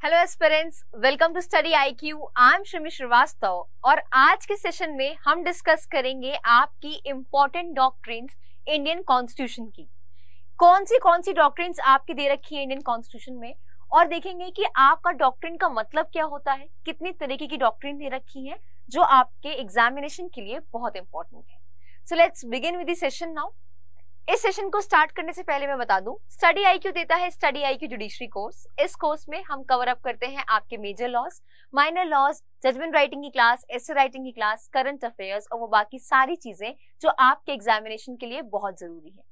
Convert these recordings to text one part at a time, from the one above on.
Hello aspirants, welcome to study IQ. I am Shrimi Srivastava और आज के सेशन में हम डिस्कस करेंगे आपकी इंपॉर्टेंट डॉक्ट्रिन्स इंडियन कॉन्स्टिट्यूशन की। कौन सी डॉक्ट्रिन्स आपकी दे रखी है इंडियन कॉन्स्टिट्यूशन में, और देखेंगे कि आपका डॉक्ट्रिन का मतलब क्या होता है, कितनी तरीके की डॉक्ट्रिन दे रखी है जो आपके एग्जामिनेशन के लिए बहुत इंपॉर्टेंट है। So let's begin with the session now. इस सेशन को स्टार्ट करने से पहले मैं बता दूं, स्टडी आईक्यू देता है स्टडी आईक्यू जुडिशरी कोर्स। इस कोर्स में हम कवर अप करते हैं आपके major laws, minor laws, judgement writing की क्लास, एसे राइटिंग की क्लास, करंट अफेयर्स और वो बाकी सारी चीजें जो आपके एग्जामिनेशन के लिए बहुत जरूरी है।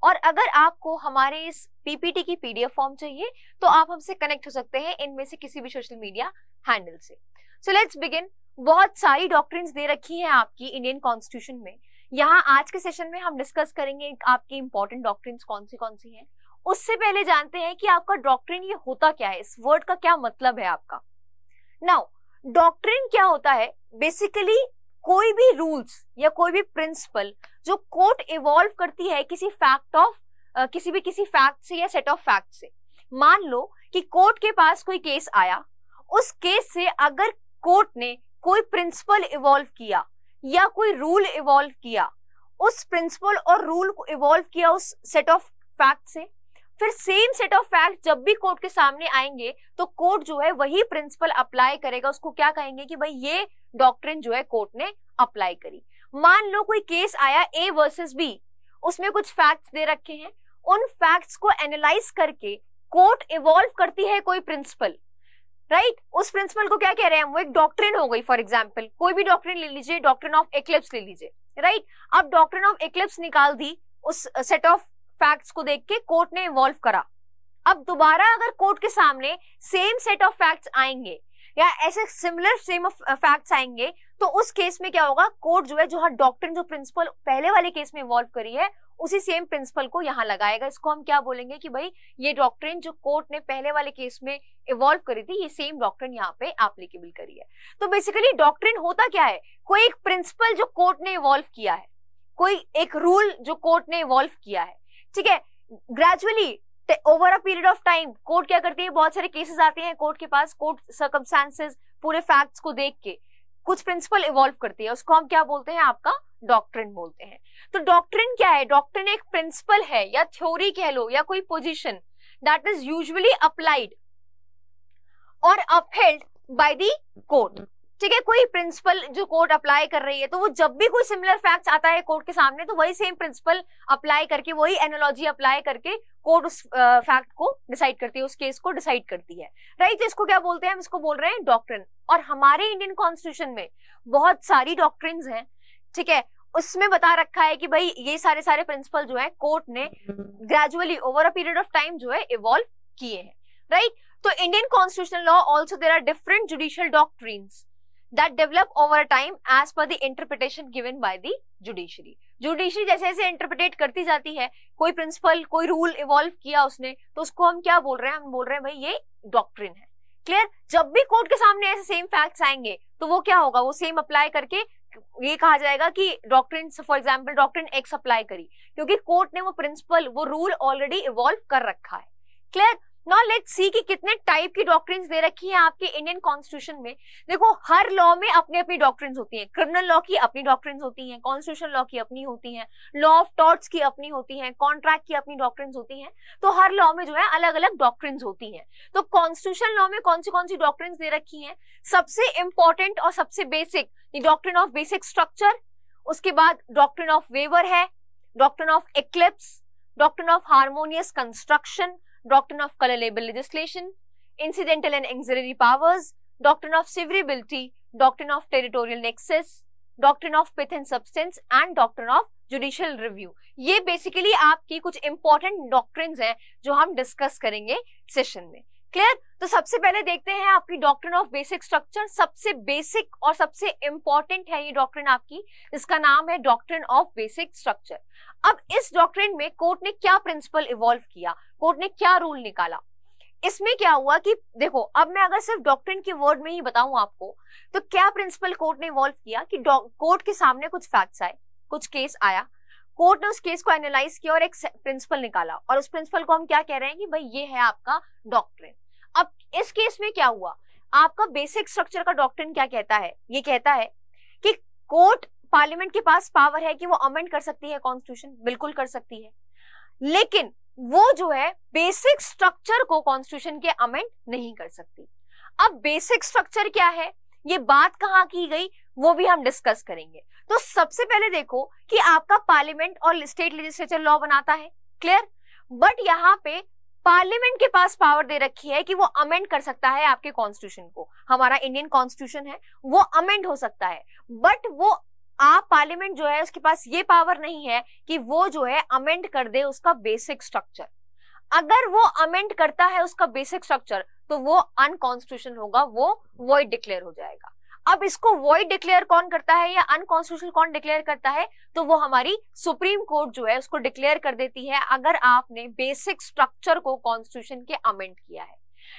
और अगर आपको हमारे इस पीपीटी की पीडीएफ फॉर्म चाहिए तो आप हमसे कनेक्ट हो सकते हैं इनमें से किसी भी सोशल मीडिया हैंडल से। So let's begin. बहुत सारी डॉक्ट्रिन्स दे रखी हैं आपकी इंडियन कॉन्स्टिट्यूशन में। यहाँ आज के सेशन में हम डिस्कस करेंगे आपकी इंपॉर्टेंट डॉक्ट्रिन्स कौन सी हैं। उससे पहले जानते हैं कि आपका डॉक्ट्रिन ये होता क्या है, इस वर्ड का क्या मतलब है आपका। नाउ डॉक्ट्रिन क्या होता है? बेसिकली कोई भी रूल्स या कोई भी प्रिंसिपल जो कोर्ट इवॉल्व करती है किसी फैक्ट से या सेट ऑफ फैक्ट से। मान लो कि कोर्ट के पास कोई केस आया, उस केस से अगर कोर्ट ने कोई प्रिंसिपल इवॉल्व किया या कोई रूल इवॉल्व किया, उस प्रिंसिपल और रूल को इवॉल्व किया उस सेट ऑफ फैक्ट से, फिर सेम सेट ऑफ फैक्ट जब भी कोर्ट के सामने आएंगे तो कोर्ट जो है वही प्रिंसिपल अप्लाई करेगा। उसको क्या कहेंगे कि भाई ये डॉक्ट्रिन जो है कोर्ट ने अप्लाई करी। मान लो कोई केस आया A वर्सेस B, उसमें कुछ फैक्ट्स दे रखे हैं, उन फैक्ट्स को एनालाइज करके कोर्ट इवॉल्व करती है कोई प्रिंसिपल, राइट? उस प्रिंसिपल को क्या कह रहे हैं? वो एक डॉक्ट्रिन हो गई। फॉर एग्जांपल कोई भी डॉक्ट्रिन ले लीजिए, डॉक्ट्रिन ऑफ एक्लिप्स ले लीजिए, राइट? अब डॉक्ट्रिन ऑफ एक्लिप्स निकाल दी, उस सेट ऑफ फैक्ट्स को देख के कोर्ट ने इवॉल्व करा। अब दोबारा अगर कोर्ट के सामने सेम सेट ऑफ फैक्ट्स आएंगे या ऐसे सिमिलर सेम ऑफ फैक्ट्स आएंगे तो उस केस में क्या होगा? कोर्ट जो है जो डॉक्ट्रिन जो प्रिंसिपल पहले वाले केस में इवॉल्व करी है उसी सेम प्रिंसिपल को यहाँ लगाएगा। इसको हम क्या बोलेंगे कि भाई ये डॉक्ट्रिन जो कोर्ट ने पहले वाले केस में इवॉल्व करी थी, ये सेम डॉक्ट्रिन यहाँ पे एप्लीकेबल करी है। तो बेसिकली डॉक्ट्रिन होता क्या है? कोई एक प्रिंसिपल जो कोर्ट ने इवॉल्व किया है, कोई एक रूल जो कोर्ट ने इवॉल्व किया है, ठीक है। Gradually over a period of time court क्या करती है? बहुत सारे केसेस आते हैं कोर्ट के पास, कोर्ट सर्कमस्टांसेस पूरे फैक्ट्स को देख के कुछ प्रिंसिपल इवॉल्व करती है, उसको हम क्या बोलते हैं? आपका डॉक्ट्रिन बोलते हैं। तो डॉक्ट्रिन क्या है? डॉक्ट्रिन एक प्रिंसिपल है या थ्योरी कह लो या कोई position that is usually applied और अपहेल्ड बाय द कोर्ट, ठीक है। कोई प्रिंसिपल जो कोर्ट अप्लाई कर रही है तो वो जब भी कोई सिमिलर फैक्ट्स आता है कोर्ट के सामने तो वही सेम प्रिंसिपल अप्लाई करके, वही एनालॉजी अप्लाई करके कोर्ट उस फैक्ट को डिसाइड करती है, उस केस को डिसाइड करती है, राइट? तो इसको क्या बोलते हैं? हम इसको बोल रहे हैं डॉक्ट्रिन। और हमारे इंडियन कॉन्स्टिट्यूशन में बहुत सारी डॉक्ट्रिन्स हैं, ठीक है। उसमें बता रखा है कि भाई ये सारे प्रिंसिपल जो है कोर्ट ने gradually over a period of time जो है इवॉल्व किए हैं, राइट? तो Indian constitutional law also there are different judicial doctrines that develop over time as per the interpretation given by the judiciary. Judiciary जैसे जैसे interpret करती जाती है, कोई प्रिंसिपल कोई रूल इवॉल्व किया उसने, तो उसको हम क्या बोल रहे हैं? हम बोल रहे हैं भाई ये डॉक्ट्रिन है। क्लियर? जब भी कोर्ट के सामने ऐसे सेम फैक्ट्स आएंगे तो वो क्या होगा? वो सेम अप्लाई करके ये कहा जाएगा कि doctrine, for example doctrine x apply करी, क्योंकि कोर्ट ने वो प्रिंसिपल वो रूल ऑलरेडी इवॉल्व कर रखा है। क्लियर? नाउ लेट्स सी कि कितने टाइप की डॉक्ट्रिन्स दे रखी है आपके इंडियन कॉन्स्टिट्यूशन में। देखो हर लॉ में अपनी अपनी डॉक्ट्रिन्स होती हैं। क्रिमिनल लॉ की अपनी डॉक्ट्रिन्स होती हैं, कॉन्स्टिट्यूशन लॉ की अपनी होती हैं, लॉ ऑफ टॉर्ट्स की अपनी होती हैं, कॉन्ट्रैक्ट की अपनी डॉक्ट्रिन्स होती हैं। तो हर लॉ में जो है अलग अलग डॉक्ट्रिन्स होती हैं। तो कॉन्स्टिट्यूशन लॉ में कौन सी डॉक्ट्रिन्स दे रखी हैं? सबसे इंपॉर्टेंट और सबसे basic doctrine of basic structure, उसके बाद डॉक्ट्रिन ऑफ वेवर है, doctrine of eclipse, doctrine of harmonious construction, doctrine of color-label legislation, incidental and auxiliary powers, doctrine of severability, doctrine of territorial nexus, doctrine of pith and substance and doctrine of judicial review। ये basically आपकी कुछ important doctrines हैं जो हम discuss करेंगे session में। Clear? तो सबसे पहले देखते हैं आपकी डॉक्ट्रिन ऑफ बेसिक स्ट्रक्चर। सबसे बेसिक और सबसे इंपॉर्टेंट है ये डॉक्ट्रिन आपकी, इसका नाम है डॉक्ट्रिन ऑफ बेसिक स्ट्रक्चर। अब इस डॉक्ट्रिन में कोर्ट ने क्या प्रिंसिपल इवॉल्व किया, कोर्ट ने क्या रूल निकाला? इसमें क्या हुआ कि देखो, अब मैं अगर सिर्फ डॉक्ट्रिन के वर्ड में ही बताऊं आपको तो क्या प्रिंसिपल कोर्ट ने इवॉल्व किया कि कोर्ट के सामने कुछ फैक्ट्स आए, कुछ केस आया, कोर्ट ने उस केस को एनालाइज किया और एक प्रिंसिपल निकाला, और उस प्रिंसिपल को हम क्या कह रहे हैं कि भाई ये है आपका डॉक्ट्रिन। अब इस केस में क्या हुआ, आपका बेसिक स्ट्रक्चर का डॉक्ट्रिन क्या कहता है, ये कहता है कि कोर्ट, पार्लियामेंट के पास पावर है कि वो अमेंड कर सकती है कॉन्स्टिट्यूशन, बिल्कुल कर सकती है, लेकिन वो जो है बेसिक स्ट्रक्चर को कॉन्स्टिट्यूशन के अमेंड नहीं कर सकती। अब बेसिक स्ट्रक्चर क्या है, ये बात कहाँ की गई, वो भी हम डिस्कस करेंगे। तो सबसे पहले देखो कि आपका पार्लियामेंट और स्टेट लेजिस्लेचर लॉ बनाता है, क्लियर, बट यहाँ पे पार्लियामेंट के पास पावर दे रखी है कि वो अमेंड कर सकता है आपके कॉन्स्टिट्यूशन को। हमारा इंडियन कॉन्स्टिट्यूशन है, वो अमेंड हो सकता है, बट वो पार्लियामेंट जो है उसके पास ये पावर नहीं है कि वो जो है अमेंड कर दे उसका बेसिक स्ट्रक्चर। अगर वो अमेंड करता है उसका बेसिक स्ट्रक्चर तो वो अनकॉन्स्टिट्यूशनल होगा, वो वॉइड डिक्लेयर हो जाएगा। अब इसको वॉइड डिक्लेयर कौन करता है या अनकॉन्स्टिट्यूशनल कौन डिक्लेयर करता है, तो वो हमारी सुप्रीम कोर्ट जो है उसको डिक्लेयर कर देती है अगर आपने बेसिक स्ट्रक्चर को कॉन्स्टिट्यूशन के अमेंड किया है।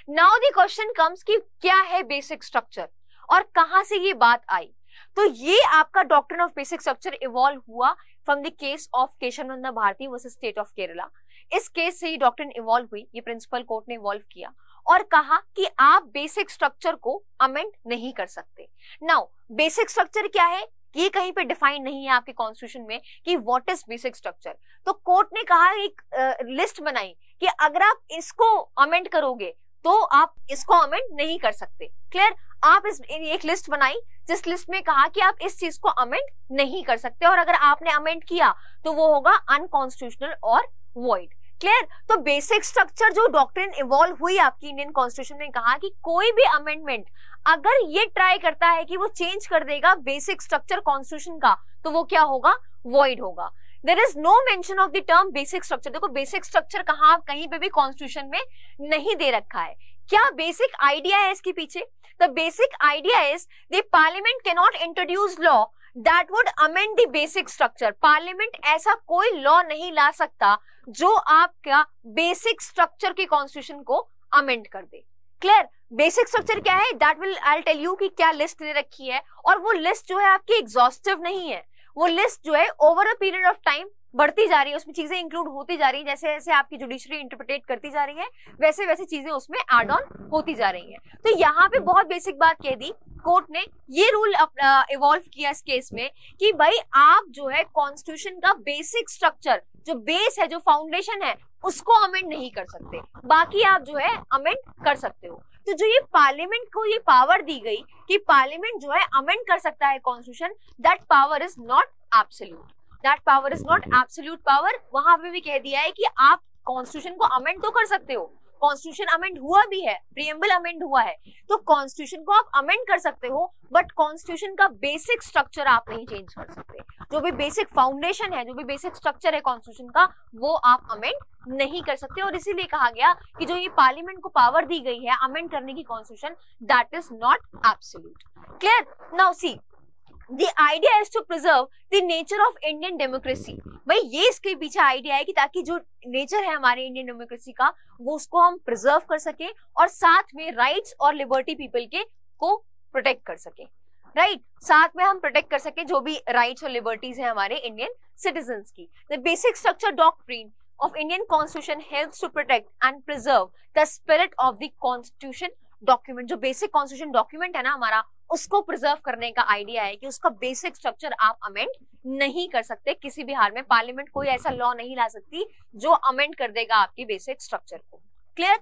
नाउ द क्वेश्चन कम्स कि क्या है बेसिक स्ट्रक्चर और कहां से ये बात आई। तो ये आपका doctrine of basic structure evolve हुआ from the case of Kesavananda Bharati versus state of Kerala. इस केस से ये डॉक्ट्रिन इवॉल्व हुई, ये प्रिंसिपल कोर्ट ने इवॉल्व किया और कहा कि आप बेसिक स्ट्रक्चर को अमेंड नहीं कर सकते। नाउ बेसिक स्ट्रक्चर क्या है, ये कहीं पे डिफाइन नहीं है आपके कॉन्स्टिट्यूशन में कि व्हाट इज बेसिक स्ट्रक्चर। तो कोर्ट ने कहा, एक लिस्ट बनाई कि अगर आप इसको अमेंड करोगे तो आप इसको अमेंड नहीं कर सकते। क्लियर, आप एक लिस्ट बनाई जिस लिस्ट में कहा कि आप इस चीज को अमेंड नहीं कर सकते और अगर आपने अमेंड किया तो वो होगा अनकॉन्स्टिट्यूशनल और वॉइड। क्लियर, तो बेसिक स्ट्रक्चर जो डॉक्ट्रिन इवॉल्व हुई आपकी इंडियन कॉन्स्टिट्यूशन ने कहा कि कोई भी अमेंडमेंट अगर ये ट्राई करता है कि वो चेंज कर देगा बेसिक स्ट्रक्चर कॉन्स्टिट्यूशन का तो वो क्या होगा, वॉइड होगा। There is no mention of the term basic structure. देखो बेसिक स्ट्रक्चर कहाँ कहीं पे भी कॉन्स्टिट्यूशन में नहीं दे रखा है। क्या बेसिक आइडिया है इसके पीछे? The basic idea is the parliament can not introduce law that would amend the basic structure. Parliament ऐसा कोई लॉ नहीं ला सकता जो आपका बेसिक स्ट्रक्चर के कॉन्स्टिट्यूशन को अमेंड कर दे। क्लियर, बेसिक स्ट्रक्चर क्या है, that will I tell you कि क्या लिस्ट दे रखी है और वो लिस्ट जो है आपकी एग्जॉस्टिव नहीं है। वो लिस्ट जो है over a period of time बढ़ती जा रही है, उसमें चीजें इंक्लूड होती जा रही है, जैसे जैसे आपकी जुडिशरी इंटरप्रिटेट करती जा रही है वैसे वैसे चीजें उसमें एड ऑन होती जा रही हैं। तो यहाँ पे बहुत बेसिक बात कह दी कोर्ट ने, ये रूल इवॉल्व किया इस केस में कि भाई आप जो है कॉन्स्टिट्यूशन का बेसिक स्ट्रक्चर, जो बेस है, जो फाउंडेशन है, उसको अमेंड नहीं कर सकते, बाकी आप जो है अमेंड कर सकते हो। तो जो ये पार्लियामेंट को ये पावर दी गई कि पार्लियामेंट जो है अमेंड कर सकता है constitution, that power is not absolute, that power is not absolute power. वहां पे भी कह दिया है कि आप कॉन्स्टिट्यूशन को अमेंड तो कर सकते हो, कॉन्स्टिट्यूशन अमेंड हुआ भी है, प्रीएम्बल अमेंड हुआ है, तो कॉन्स्टिट्यूशन को आप अमेंड कर सकते हो, बट कॉन्स्टिट्यूशन का बेसिक स्ट्रक्चर आप नहीं चेंज कर सकते। जो भी बेसिक फाउंडेशन है, जो भी बेसिक स्ट्रक्चर है कॉन्स्टिट्यूशन का, वो आप अमेंड नहीं कर सकते। और इसीलिए कहा गया कि जो ये पार्लियामेंट को पावर दी गई है अमेंड करने की constitution, that is not absolute. Clear, now see The idea is to preserve the nature of Indian democracy। भाई ये इसके पीछे आइडिया है कि ताकि जो नेचर है हमारे इंडियन डेमोक्रेसी का वो उसको हम प्रिजर्व कर सके और साथ में राइट्स और लिबर्टी पीपल के को प्रोटेक्ट कर सके। राइट, साथ में हम प्रोटेक्ट कर सके जो भी राइट्स और लिबर्टीज है हमारे इंडियन सिटीजन्स की। The basic structure doctrine of Indian Constitution helps to protect and preserve the spirit of the Constitution document। जो बेसिक कॉन्स्टिट्यूशन डॉक्यूमेंट है ना हमारा, उसको प्रिजर्व करने का आइडिया है कि उसका बेसिक स्ट्रक्चर आप अमेंड नहीं कर सकते किसी भी हाल में। पार्लियामेंट कोई ऐसा लॉ नहीं ला सकती जो अमेंड कर देगा आपकी बेसिक स्ट्रक्चर को। Clear,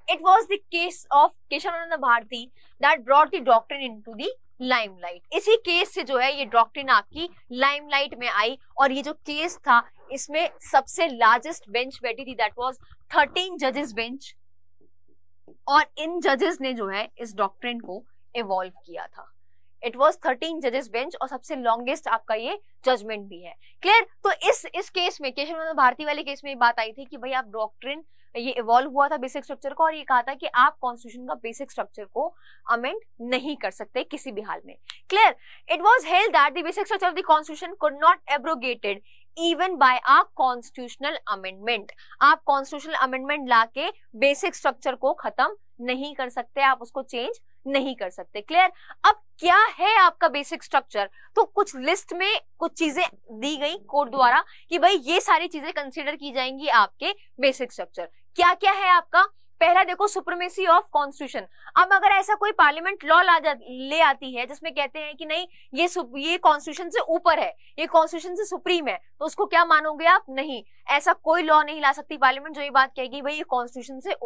it was the case of Kesavananda Bharati that brought the doctrine into the limelight. इसी केस से जो है ये डॉक्ट्रिन आपकी लाइमलाइट में आई और ये जो केस था इसमें सबसे लार्जेस्ट बेंच बैठी थी, दैट वाज 13 जजेस बेंच, और इन जजेस ने जो है इस डॉक्ट्रिन को इवॉल्व किया था। इट वाज 13 जजेस बेंच और सबसे लॉन्गेस्ट आपका ये जजमेंट भी है। क्लियर, तो इस केस में केशवानंद भारती वाले केस में ये बात आई थी कि भाई आप डॉक्ट्रिन ये इवॉल्व हुआ था बेसिक स्ट्रक्चर को और ये कहा था कि आप कॉन्स्टिट्यूशन का बेसिक स्ट्रक्चर को अमेंड नहीं कर सकते किसी भी हाल में। Clear, it was held that the basic structure of the constitution could not abrogated even bye a constitutional amendment. आप कॉन्स्टिट्यूशनल अमेंडमेंट लाके बेसिक स्ट्रक्चर को खत्म नहीं कर सकते, आप उसको चेंज नहीं कर सकते। क्लियर, अब क्या है आपका बेसिक स्ट्रक्चर? तो कुछ लिस्ट में कुछ चीजें दी गई कोर्ट द्वारा कि भाई ये सारी चीजें कंसीडर की जाएंगी आपके बेसिक स्ट्रक्चर। क्या क्या है आपका? पहला देखो सुप्रीमेसी ऑफ कॉन्स्टिट्यूशन। अब अगर ऐसा कोई पार्लियामेंट लॉ ले आती है जिसमें कहते हैं कि नहीं ये कॉन्स्टिट्यूशन से ऊपर है, ये कॉन्स्टिट्यूशन से सुप्रीम है, तो उसको क्या मानोगे आप? नहीं, ऐसा कोई लॉ नहीं ला सकती पार्लियामेंट जो ये बात कहेगी भाई ये कॉन्स्टिट्यूशन से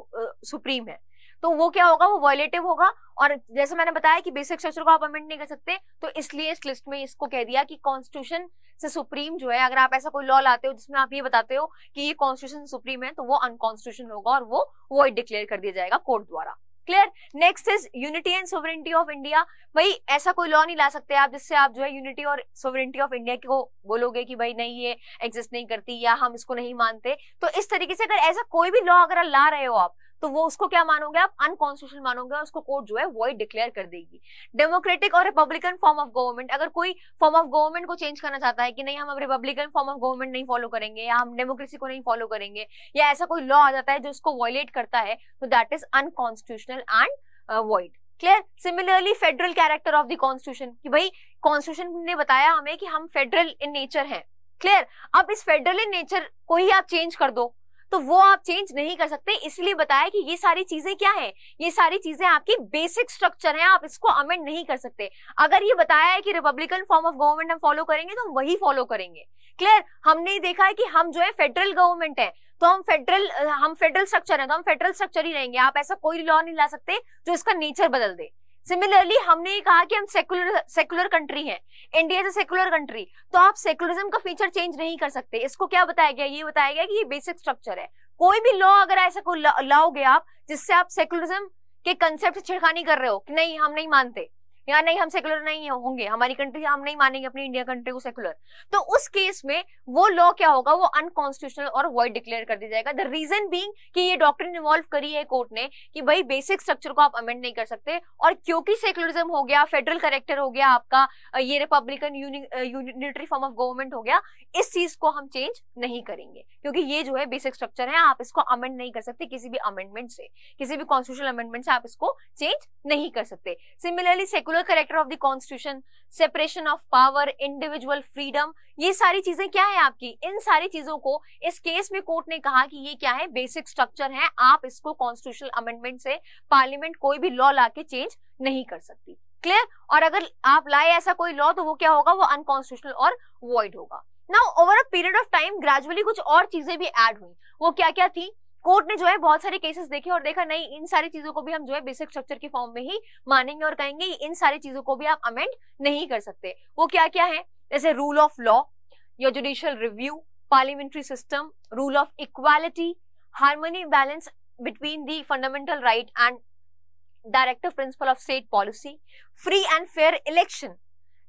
सुप्रीम है। तो वो क्या होगा? वो वायलेटिव होगा। और जैसे मैंने बताया कि बेसिक स्ट्रक्चर को आप अमेंड नहीं कर सकते, तो इसलिए इस लिस्ट में इसको कह दिया कि कॉन्स्टिट्यूशन से सुप्रीम जो है, अगर आप ऐसा कोई लॉ लाते हो जिसमें आप ये बताते हो कि ये कॉन्स्टिट्यूशन सुप्रीम है, तो वो अनकॉन्स्टिट्यूशनल होगा और वो वॉइड डिक्लेयर कर दिया जाएगा कोर्ट द्वारा। Clear? Next is unity and sovereignty of India. भाई ऐसा कोई लॉ नहीं ला सकते आप जिससे आप जो है यूनिटी और सोवरेनिटी ऑफ इंडिया को बोलोगे कि भाई नहीं ये एग्जिस्ट नहीं करती या हम इसको नहीं मानते। तो इस तरीके से अगर ऐसा कोई भी लॉ अगर ला रहे हो आप, तो वो उसको क्या मानोगे आप? अनकॉन्स्टिट्यूशनल मानोगे और उसको कोर्ट जो है वॉइड डिक्लेयर कर देगी। डेमोक्रेटिक और रिपब्लिकन फॉर्म ऑफ गवर्नमेंट, अगर कोई फॉर्म ऑफ गवर्नमेंट को चेंज करना चाहता है कि नहीं हम अब रिपब्लिकन फॉर्म ऑफ गवर्नमेंट नहीं फॉलो करेंगे या हम डेमोक्रेसी को नहीं फॉलो करेंगे, या ऐसा कोई लॉ आ जाता है जो उसको वॉयलेट करता है, तो that is unconstitutional and void. Clear? Similarly federal character of the constitution, कि भाई कॉन्स्टिट्यूशन ने बताया हमें कि हम फेडरल इन नेचर हैं। क्लियर? अब इस फेडरल इन नेचर को ही आप चेंज कर दो तो वो आप चेंज नहीं कर सकते, इसलिए बताया कि ये सारी चीजें क्या है? ये सारी चीजें आपकी बेसिक स्ट्रक्चर है, आप इसको अमेंड नहीं कर सकते। अगर ये बताया है कि रिपब्लिकन फॉर्म ऑफ गवर्नमेंट हम फॉलो करेंगे तो हम वही फॉलो करेंगे। क्लियर? हमने देखा है कि हम जो है फेडरल गवर्नमेंट है, तो हम फेडरल स्ट्रक्चर है, तो हम फेडरल स्ट्रक्चर ही रहेंगे। आप ऐसा कोई लॉ नहीं ला सकते जो इसका नेचर बदल दे। सिमिलरली हमने ये कहा कि हम सेकुलर कंट्री हैं, India is a secular country, तो आप सेकुलरिज्म का फीचर चेंज नहीं कर सकते। इसको क्या बताया गया? ये बताया गया कि ये बेसिक स्ट्रक्चर है। कोई भी लॉ अगर ऐसा कोई लाओगे आप जिससे आप सेकुलरिज्म के कंसेप्ट से छेड़खानी कर रहे हो कि नहीं हम नहीं मानते या नहीं हम सेकुलर नहीं होंगे, हमारी कंट्री हम नहीं मानेंगे अपनी इंडिया कंट्री को सेकुलर, तो उस केस में वो लॉ क्या होगा? वो अनकॉन्स्टिट्यूशनल और वॉइड डिक्लेयर कर दिया जाएगा। द रीजन बीइंग कि ये डॉक्ट्रिन इन्वॉल्व करी है कोर्ट ने कि भाई बेसिक स्ट्रक्चर को आप अमेंड नहीं कर सकते, और क्योंकि सेकुलरिज्म हो गया, फेडरल कैरेक्टर हो गया आपका, ये Republican unitary form of government हो गया, इस चीज को हम चेंज नहीं करेंगे क्योंकि ये जो है बेसिक स्ट्रक्चर है, आप इसको अमेंड नहीं कर सकते किसी भी अमेंडमेंट से, किसी भी कॉन्स्टिट्यूशनल अमेंडमेंट से आप इसको चेंज नहीं कर सकते। Similarly secular character of the constitution, separation of power, individual freedom, ये सारी चीजें क्या है आपकी? इन सारी चीजों को इस केस में कोर्ट ने कहा कि ये क्या है? बेसिक स्ट्रक्चर है, आप इसको कॉन्स्टिट्यूशनल अमेंडमेंट से पार्लियामेंट कोई भी लॉ लाके चेंज नहीं कर सकती। क्लियर? और अगर आप लाए ऐसा कोई लॉ तो वो क्या होगा? वो अनकॉन्स्टिट्यूशनल और वॉइड होगा। Now over a period of time gradually कुछ और चीजें भी ऐड हुई। वो क्या क्या थी? कोर्ट ने जो है बहुत सारे केसेस देखे और देखा नहीं इन सारी चीजों को भी हम जो है बेसिक स्ट्रक्चर की फॉर्म में ही मानेंगे और कहेंगे इन सारी चीजों को भी आप अमेंड नहीं कर सकते। वो क्या क्या है? जैसे rule of law, your judicial review, parliamentary system, rule of equality, harmony balance between the fundamental right and directive principle of state policy, free and fair election,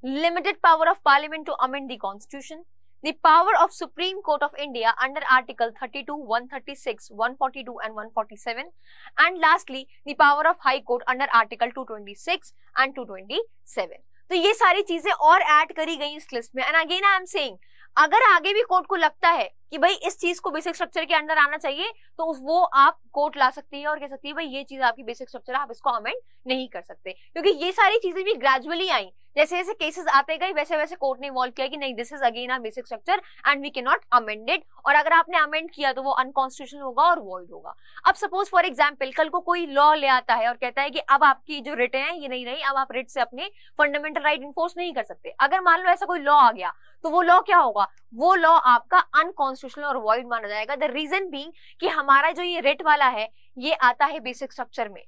limited power of parliament to amend the constitution, the power of Supreme Court of India under Article 32, 136, 142 and 147, and lastly the power of High Court under Article 226 and 227. तो ये सारी चीजें और add करी गई इस list में। And again I am saying, अगर आगे भी कोर्ट को लगता है कि भाई इस चीज को बेसिक स्ट्रक्चर के अंडर आना चाहिए तो वो आप कोर्ट ला सकती है और कह सकती है भाई ये चीज आपकी बेसिक स्ट्रक्चर है, आप इसको अमेंड नहीं कर सकते, क्योंकि ये सारी चीजें भी ग्रेजुअली आई। जैसे जैसे केसेस आते गए वैसे वैसे कोर्ट ने इन्वॉल्व किया कि नहीं this is again a basic structure and we can not amend it, और अगर आपने अमेंड किया तो वो अनकॉन्स्टिट्यूशनल होगा और वॉइड होगा। अब सपोज फॉर एग्जाम्पल कल को कोई लॉ ले आता है और कहता है कि अब आपकी जो रिट है ये नहीं रही, अब आप रिट से अपने फंडामेंटल राइट इन्फोर्स नहीं कर सकते। अगर मान लो ऐसा कोई लॉ आ गया तो वो लॉ क्या होगा? वो लॉ आपका अनकॉन्स्टिट्यूशनल और वॉइड माना जाएगा। द रीजन बीइंग कि हमारा जो ये रिट वाला है ये आता है बेसिक स्ट्रक्चर में,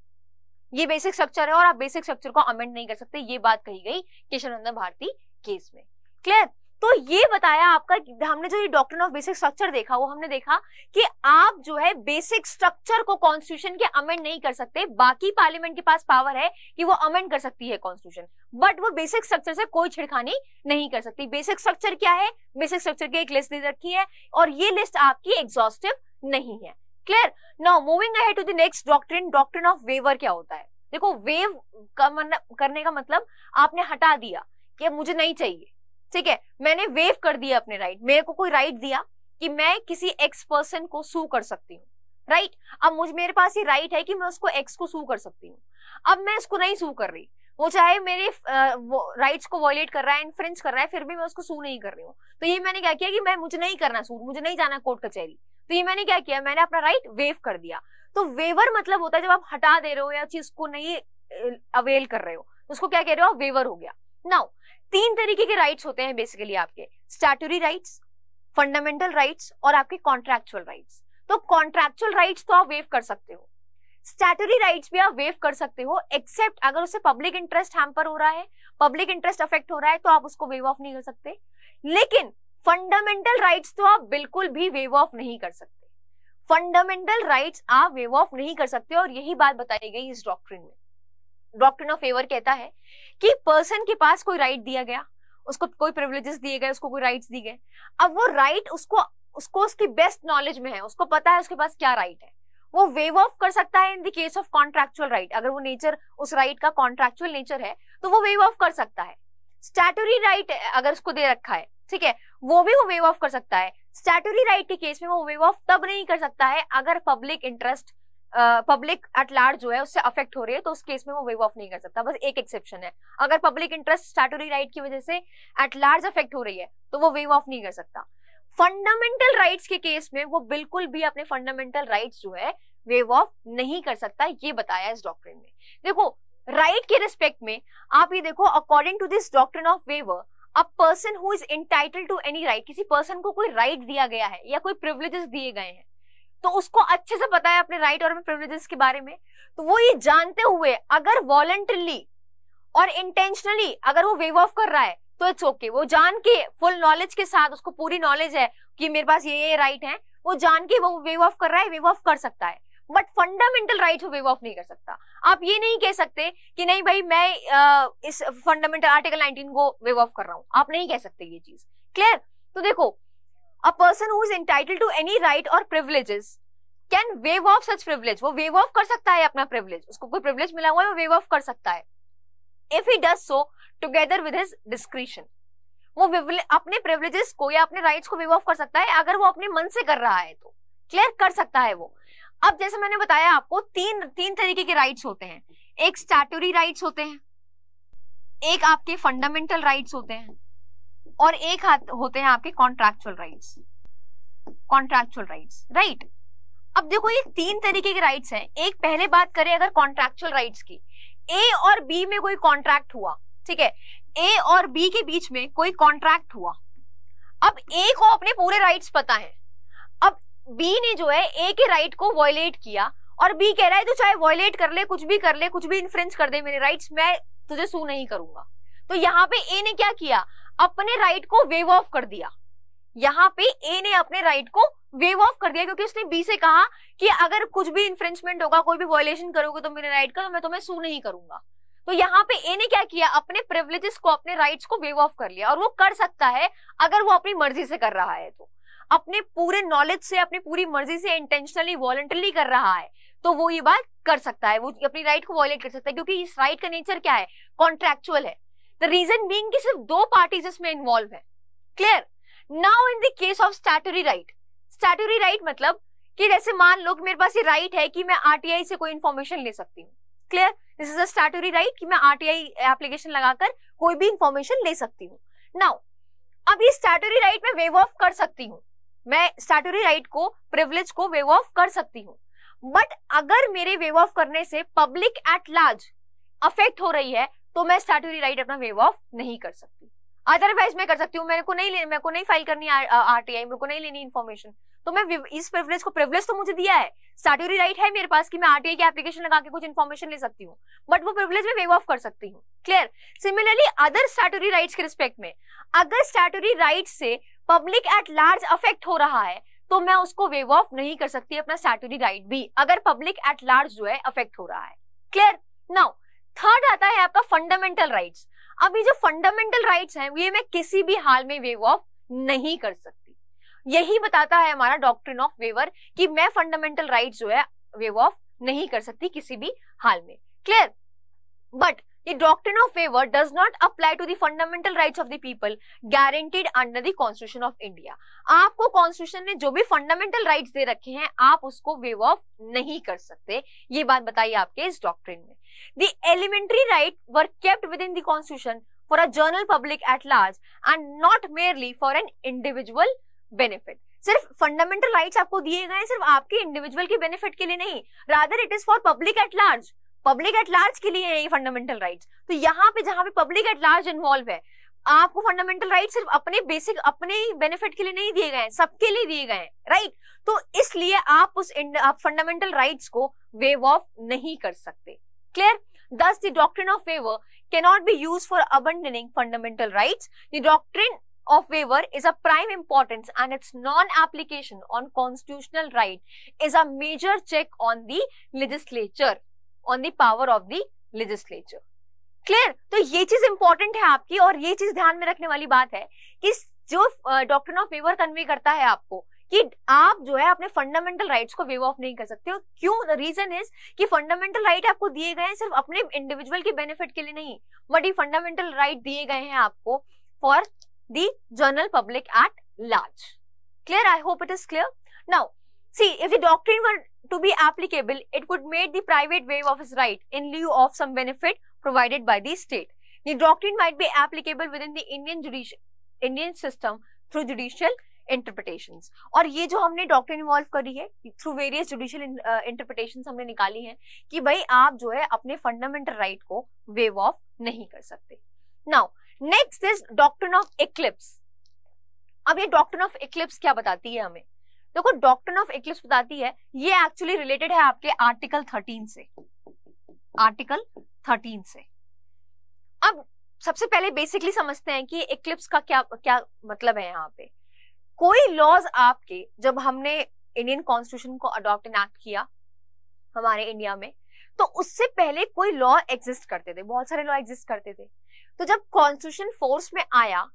ये बेसिक स्ट्रक्चर है और आप बेसिक स्ट्रक्चर को अमेंड नहीं कर सकते। ये बात कही गई केशव नंदन भारती केस में। क्लियर? तो ये बताया आपका, हमने जो ये डॉक्ट्रिन ऑफ बेसिक स्ट्रक्चर देखा वो हमने देखा कि आप जो है बेसिक स्ट्रक्चर को कॉन्स्टिट्यूशन के अमेंड नहीं कर सकते। बाकी पार्लियामेंट के पास पावर है कि वो अमेंड कर सकती है कॉन्स्टिट्यूशन, बट वो बेसिक स्ट्रक्चर से कोई छिड़खानी नहीं कर सकती। बेसिक स्ट्रक्चर क्या है? बेसिक स्ट्रक्चर की एक लिस्ट दे रखी है और ये लिस्ट आपकी एग्जॉस्टिव नहीं है। Clear? Now moving ahead to the next doctrine, doctrine of waiver क्या होता है? देखो वेव करने का मतलब आपने हटा दिया कि मुझे नहीं चाहिए, ठीक है, मैंने वेव कर दिया अपने राइट। मेरे को कोई राइट दिया कि मैं किसी एक्स पर्सन को सू कर सकती हूँ, राइट? अब मेरे पास ये राइट है कि मैं उसको एक्स को सू कर सकती हूँ। अब मैं इसको नहीं सू कर रही, वो चाहे मेरे राइट्स को वॉयलेट कर रहा है, इन्फ्रिंज कर रहा है, फिर भी मैं उसको सू नहीं कर रही हूँ। तो ये मैंने क्या किया कि मुझे नहीं करना सू, मुझे नहीं जाना कोर्ट कचहरी, तो ये मैंने क्या किया? मैंने अपना राइट वेव कर दिया। तो वेवर मतलब होता है जब आप हटा दे रहे हो या चीज को नहीं अवेल कर रहे हो, तो उसको क्या कह रहे हो आप, वेवर हो गया। नाउ 3 तरीके के राइट्स होते हैं बेसिकली आपके, स्टैट्यूटरी राइट्स, फंडामेंटल राइट्स और आपके कॉन्ट्रैक्चुअल राइट्स। तो कॉन्ट्रैक्चुअल राइट्स तो आप वेव कर सकते हो, स्टैट्यूटरी राइट्स भी आप वेव कर सकते हो, एक्सेप्ट अगर उससे पब्लिक इंटरेस्ट हैम्पर हो रहा है, पब्लिक इंटरेस्ट अफेक्ट हो रहा है, तो आप उसको वेव ऑफ नहीं कर सकते। लेकिन फंडामेंटल राइट्स तो आप बिल्कुल भी वेव ऑफ नहीं कर सकते, फंडामेंटल राइट्स आप वेव ऑफ नहीं कर सकते। और यही बात बताई गई इस डॉक्ट्रिन में। डॉक्ट्रिन ऑफ फेवर कहता है कि पर्सन के पास कोई राइट दिया गया, उसको कोई प्रिविलेजेस दिए गए, उसको कोई राइट्स दिए गए, अब वो राइट उसको उसकी बेस्ट नॉलेज में है, उसको पता है उसके पास क्या राइट है, वो वेव ऑफ कर सकता है इन the case of contractual right. अगर वो नेचर उस राइट का कॉन्ट्रैक्चुअल नेचर है तो वो वेव ऑफ कर सकता है। स्टैट्यूटरी राइट अगर उसको दे रखा है, ठीक है, वो भी वो वेव ऑफ कर सकता है। स्टैट्यूटरी राइट के केस में वो वेव ऑफ तब नहीं कर सकता है अगर public interest, public at large जो है उससे अफेक्ट हो रही है, तो उस केस में वो वेव ऑफ नहीं कर सकता। बस एक एक्सेप्शन है, अगर पब्लिक इंटरेस्ट स्टैट्यूटरी राइट की वजह से एट लार्ज अफेक्ट हो रही है तो वो वेव ऑफ नहीं कर सकता। फंडामेंटल राइट्स के केस में वो बिल्कुल भी अपने फंडामेंटल राइट्स जो है वेव ऑफ नहीं कर सकता, ये बताया इस डॉक्ट्रिन में। देखो राइट के रिस्पेक्ट में आप ये देखो, according to this doctrine of waiver, a person who is entitled to any right, किसी पर्सन को कोई राइट दिया गया है या कोई प्रिविलेजेस दिए गए हैं, तो उसको अच्छे से पता है अपने राइट और अपने प्रिविलेजेस के बारे में, तो वो ये जानते हुए अगर वॉलंटरली और इंटेंशनली अगर वो वेव ऑफ कर रहा है तो इट्स ओके। वो जान के फुल नॉलेज के साथ, उसको पूरी नॉलेज है कि मेरे पास ये राइट है, वो जान के वो वेव ऑफ कर रहा है, वेव ऑफ कर सकता है। बट फंडामेंटल राइट वो वेव ऑफ नहीं कर सकता। आप ये नहीं कह सकते कि नहीं भाई मैं इस फंडामेंटल आर्टिकल 19 को वेव ऑफ कर रहा हूं, आप नहीं कह सकते ये चीज। क्लियर? तो देखो, a person who is entitled to any right और privileges can waive off such privilege, वो वेव ऑफ कर सकता है अपना प्रिविलेज, उसको कोई प्रिविलेज मिला हुआ है वो वेव ऑफ कर सकता है, if he does so together with his discretion. वो अपने प्रिविलेजेस को या अपने राइट्स को वेव ऑफ कर सकता है अगर वो अपने मन से कर रहा है तो। क्लियर? कर सकता है वो। अब जैसे मैंने बताया आपको, तीन तरीके के राइट्स होते हैं, एक स्टैट्यूटरी राइट्स होते हैं, एक आपके फंडामेंटल राइट्स होते हैं, और एक होते हैं आपके contractual rights. Contractual rights, right. अब देखो ये 3 तरीके के राइट्स हैं। एक पहले बात करें अगर कॉन्ट्रैक्चुअल राइट्स की, ए और बी में कोई कॉन्ट्रैक्ट हुआ, ठीक है, ए और बी के बीच में कोई कॉन्ट्रैक्ट हुआ। अब ए को अपने पूरे राइट्स पता है, अब बी ने जो है ए के राइट को वॉयलेट किया और बी कह रहा है तो चाहे वॉयलेट कर ले, कुछ भी कर ले, कुछ भी इन्फ्रिंज कर दे मेरे राइट्स, मैं तुझे सू नहीं करूंगा। तो यहाँ पे ए ने क्या किया, अपने राइट को वेव ऑफ कर दिया। यहाँ पे ए ने अपने राइट को वेव ऑफ कर दिया क्योंकि उसने बी से कहा कि अगर कुछ भी इन्फ्रिंजमेंट होगा, कोई भी वॉयलेशन करोगे तो मेरे राइट का, तो मैं तुम्हें सू नहीं करूंगा। तो यहाँ पे ए ने क्या किया, अपने प्रिविलेजेस को, अपने राइट्स को वेव ऑफ कर लिया। और वो कर सकता है अगर वो अपनी मर्जी से कर रहा है, तो अपने पूरे नॉलेज से, अपनी पूरी मर्जी से, इंटेंशनली, वॉलंटरली कर रहा है, तो वो ये बात कर सकता है, वो अपनी राइट को वॉयलेट कर सकता है क्योंकि इस राइट का नेचर क्या है, कॉन्ट्रैक्चुअल है। द रीजन बीइंग कि सिर्फ 2 पार्टीज इसमें इन्वॉल्व है। Clear? Now in the case of statutory right, statutory right मतलब कि जैसे मान लो कि मेरे पास ये राइट है कि मैं आरटीआई से कोई इंफॉर्मेशन ले सकती हूँ। Clear? This is a statutory right कि मैं आरटीआई एप्लीकेशन लगाकर कोई भी इंफॉर्मेशन ले सकती हूँ। नाउ अब ये स्टैट्यूटरी राइट में वेव ऑफ कर सकती हूँ, मैं स्टैट्यूटरी राइट को, प्रिविलेज को वेव ऑफ कर सकती हूँ। बट अगर मेरे वेव ऑफ करने से पब्लिक एट लार्ज अफेक्ट हो रही है तो मैं स्टैट्यूटरी राइट अपना वेव ऑफ नहीं कर सकती। अदरवाइज मैं कर सकती हूँ, मेरे को नहीं फाइल करनी आरटीआई, मेरे को नहीं लेनी इन्फॉर्मेशन, तो मैं इस प्रिविलेज को, प्रिविलेज तो मुझे दिया है, स्टैट्यूटरी राइट है मेरे पास कि मैं आरटीआई की एप्लीकेशन लगा के कुछ इन्फॉर्मेशन ले सकती हूँ, बट वो प्रिविलेज में वेव ऑफ कर सकती हूँ। Clear? Similarly other statutory rights के रिस्पेक्ट में, अगर स्टैट्यूटरी राइट से पब्लिक एट लार्ज अफेक्ट हो रहा है तो मैं उसको वेव ऑफ नहीं कर सकती अपना स्टैट्यूटरी राइट भी, अगर पब्लिक एट लार्ज जो है अफेक्ट हो रहा है। क्लियर? नाउ थर्ड आता है आपका फंडामेंटल राइट्स। अब ये जो फंडामेंटल राइट्स हैं ये मैं किसी भी हाल में वेव ऑफ नहीं कर सकती। यही बताता है हमारा डॉक्ट्रिन ऑफ वेवर कि मैं फंडामेंटल राइट्स जो है वेव ऑफ नहीं कर सकती किसी भी हाल में। Clear? But the doctrine of waiver does not apply to the fundamental rights of the people guaranteed under the Constitution of India. आपको कॉन्स्टिट्यूशन ने जो भी फंडामेंटल राइट्स दे रखे हैं आप उसको वेव ऑफ नहीं कर सकते, ये बात बताइए आपके इस डॉक्ट्रिन में। The elementary right were kept within the Constitution for a general public at large and not merely for an individual benefit. सिर्फ फंडामेंटल राइट्स आपको दिए गए हैं सिर्फ आपके इंडिविजुअल के बेनिफिट के लिए नहीं, rather it is for public at large, public at large के लिए है ये फंडामेंटल राइट्स। तो यहाँ पे जहां पे पब्लिक एट लार्ज इन्वॉल्व है, आपको फंडामेंटल राइट सिर्फ अपने बेसिक अपने बेनिफिट के लिए नहीं दिए गए हैं, सबके लिए दिए गए हैं, राइट। तो इसलिए आप उस फंडामेंटल राइट्स को वेव ऑफ नहीं कर सकते। Clear? Thus the doctrine of waiver cannot be used for abandoning fundamental rights. The doctrine of waiver is of prime importance and its non-application on constitutional right is a major check on the legislature, on the power of the legislature. Clear? तो ये चीज important है आपकी, और ये चीज ध्यान में रखने वाली बात है कि जो डॉक्ट्रिन ऑफ वेवर कन्वे करता है आपको कि आप जो है अपने फंडामेंटल राइट्स को वेव ऑफ नहीं कर सकते हो। क्यों? द रीजन इज कि फंडामेंटल राइट आपको दिए गए हैं सिर्फ अपने इंडिविजुअल के बेनिफिट के लिए नहीं, बट ये फंडामेंटल राइट दिए गए हैं आपको for the general public at large. Clear? I hope it is clear. Now see, if the doctrine were to be applicable, it would make the private waive of his right in lieu of some benefit provided by the state. The doctrine might be applicable within the Indian system through judicial interpretations. और ये जो हमने doctrine evolve करी है through various judicial interpretations हमने निकाली है कि भाई आप जो है अपने फंडामेंटल राइट को वेव ऑफ नहीं कर सकते। Now next is doctrine of Eclipse. अब ये डॉक्ट्रिन ऑफ इक्लिप्स क्या बताती है हमें? देखो, डॉक्ट्रिन ऑफ इक्लिप्स बताती है, ये एक्चुअली रिलेटेड है आपके आर्टिकल 13 से, आर्टिकल 13 से। अब सबसे पहले बेसिकली समझते हैं कि इक्लिप्स का क्या मतलब है। यहाँ पे कोई लॉज आपके, जब हमने इंडियन कॉन्स्टिट्यूशन को अडॉप्ट इनैक्ट किया हमारे इंडिया में, तो उससे पहले कोई लॉ एग्जिस्ट करते थे, बहुत सारे लॉ एग्जिस्ट करते थे। तो जब कॉन्स्टिट्यूशन फोर्स में आया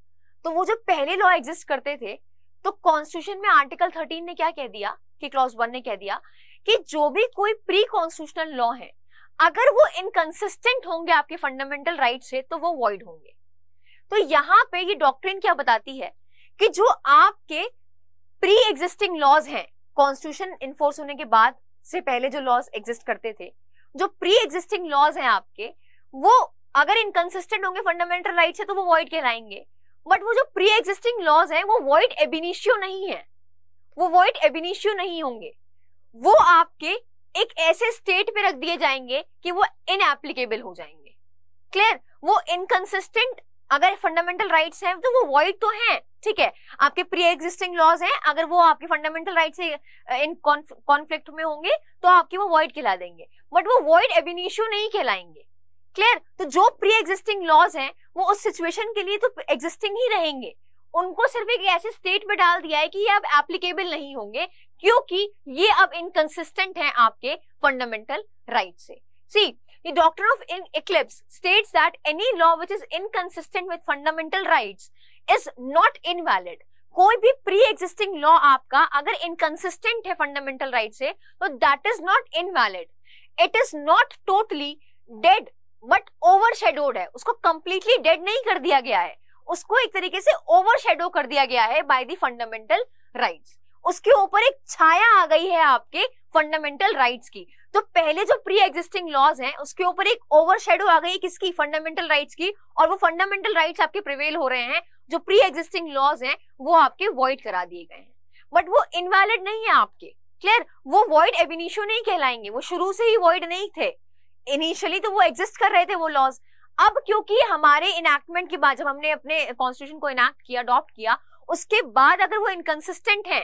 तो वो जो पहले लॉ एग्जिस्ट करते थे, तो कॉन्स्टिट्यूशन में आर्टिकल 13 ने क्या कह दिया कि क्लॉज 1 ने कह दिया कि जो भी कोई प्री कॉन्स्टिट्यूशनल लॉ है, अगर वो इनकंसिस्टेंट होंगे आपके फंडामेंटल राइट से, तो वो वॉइड होंगे। तो यहाँ पे ये डॉक्ट्रिन क्या बताती है कि जो आपके प्री एग्जिस्टिंग लॉज हैं, कॉन्स्टिट्यूशन इन्फोर्स होने के बाद से पहले जो लॉज एग्जिस्ट करते थे, जो प्री एग्जिस्टिंग लॉज हैं आपके, वो अगर इनकंसिस्टेंट होंगे फंडामेंटल राइट से तो वो वॉइड कहलाएंगे। बट वो जो प्री एग्जिस्टिंग लॉज हैं वो वॉइड एब इनिशियो नहीं है, वो वॉइड एब इनिशियो नहीं होंगे, वो आपके एक ऐसे स्टेट पे रख दिए जाएंगे कि वो इनएप्लीकेबल हो जाएंगे। क्लियर? वो इनकंसिस्टेंट अगर फंडामेंटल राइट्स हैं तो वो वॉइड तो हैं, ठीक है, आपके प्री एग्जिस्टिंग लॉज हैं, अगर वो आपके फंडामेंटल राइट से इन कॉन्फ्लिक्ट में होंगे तो आपके वो वॉइड कहला देंगे, बट वो वॉइड एब इनिशियो नहीं कहलाएंगे। क्लियर? तो जो प्री एग्जिस्टिंग लॉज हैं वो उस सिचुएशन के लिए तो एग्जिस्टिंग ही रहेंगे, उनको सिर्फ एक ऐसे स्टेट में डाल दिया है कि ये अब एप्लीकेबल नहीं होंगे क्योंकि ये अब इनकंसिस्टेंट हैं आपके फंडामेंटल राइट से। सी, the doctrine of eclipse states that any law which is inconsistent with fundamental rights is not invalid. कोई भी प्री एग्जिस्टिंग लॉ आपका अगर इनकंसिस्टेंट है फंडामेंटल राइट से तो that is not invalid. It is not totally dead but overshadowed है, उसको completely dead नहीं कर दिया गया है, उसको एक तरीके से ओवरशैडो कर दिया गया है बाय द फंडामेंटल राइट्स, उसके ऊपर एक छाया आ गई है आपके फंडामेंटल राइट्स की। तो पहले जो प्री एग्जिस्टिंग लॉज हैं उसके ऊपर एक ओवरशैडो आ गई किसकी? फंडामेंटल राइट्स की, और वो फंडामेंटल राइट्स आपके प्रिवेल हो रहे हैं, जो प्री एग्जिस्टिंग लॉज हैं वो आपके वॉइड करा दिए गए हैं, बट वो इनवैलिड नहीं है आपके। क्लियर? वो वॉइड एब इनिशियो नहीं कहलाएंगे, वो शुरू से ही वॉइड नहीं थे, इनिशियली तो वो एग्जिस्ट कर रहे थे वो लॉज। अब क्योंकि हमारे इनैक्टमेंट के बाद, जब हमने अपने कॉन्स्टिट्यूशन को इनैक्ट किया, अडॉप्ट किया, उसके बाद अगर वो इनकंसिस्टेंट है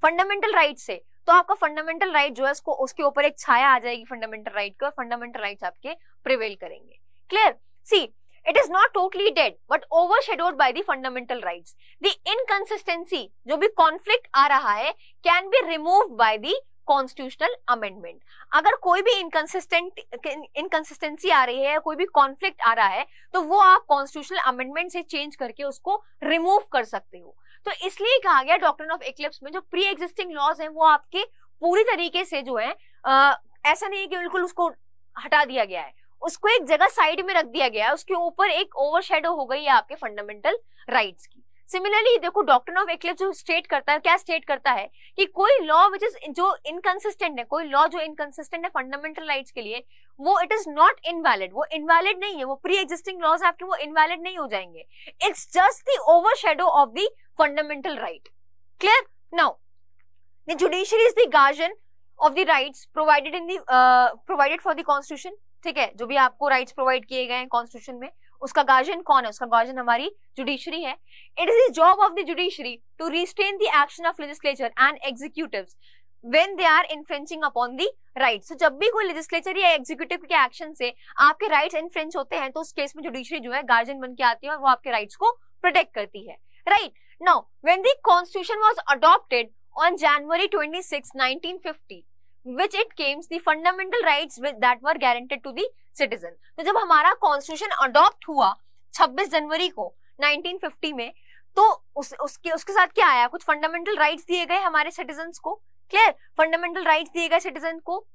फंडामेंटल राइट से, तो आपका फंडामेंटल राइट जो है उसको उसके ऊपर एक छाया आ जाएगी फंडामेंटल राइट की, और फंडामेंटल राइट्स आपके प्रिवेल करेंगे। Clear? See, it is not totally dead but overshadowed by the fundamental rights. The inconsistency, जो भी कॉन्फ्लिक्ट आ रहा है, can be removed by the constitutional amendment. अगर कोई भी इनकंसिस्टेंसी आ रही है, कोई भी कॉन्फ्लिक्ट आ रहा है, तो वो आप कॉन्स्टिट्यूशनल अमेंडमेंट से चेंज करके उसको रिमूव कर सकते हो। तो इसलिए कहा गया डॉक्ट्रिन ऑफ इक्लिप्स में जो प्री एग्जिस्टिंग लॉज हैं वो आपके पूरी तरीके से जो है ऐसा नहीं है कि बिल्कुल उसको हटा दिया गया है, उसको एक जगह साइड में रख दिया गया है, उसके ऊपर एक ओवरशैडो हो गई है आपके फंडामेंटल राइट्स की। सिमिलरली देखो, डॉक्ट्रिन ऑफ इक्लिप्स जो स्टेट करता है, क्या स्टेट करता है कि कोई लॉ विच इज जो इनकंसिस्टेंट है, कोई लॉ जो इनकंसिस्टेंट है फंडामेंटल राइट्स के लिए, वो इट इज नॉट इनवैलिड, वो इनवैलिड नहीं है, वो प्री एग्जिस्टिंग लॉज आपके वो इनवैलिड नहीं हो जाएंगे, it's just the overshadow of the fundamental right. Clear? Now The judiciary is the guardian of the rights provided for the constitution. ठीक है, जो भी आपको राइट्स प्रोवाइड किए गए हैं कॉन्स्टिट्यूशन में, उसका गार्जियन कौन है? उसका गार्जियन हमारी जुडिशरी है. It is the job of the judiciary to restrain the action of legislature and executives when they are infringing upon the rights. जब भी कोई लेजिस्लेचर या एग्जीक्यूटिव के एक्शन से आपके राइट्स इन्फ्रेंच होते हैं तो उस केस में जुडिशरी जो है गार्जियन बन के आती है और वो आपके राइट्स को प्रोटेक्ट करती है. Right now when the constitution was adopted on January 26, 1950, which it claims the fundamental rights that were guaranteed to the citizen. तो जब हमारा कॉन्स्टिट्यूशन अडॉप्ट हुआ 26 जनवरी को 1950 में, तो उसके साथ क्या आया? कुछ फंडामेंटल राइट्स दिए गए हमारे सिटीजन्स को. क्लियर? फंडामेंटल राइट्स दिए गए सिटीजन को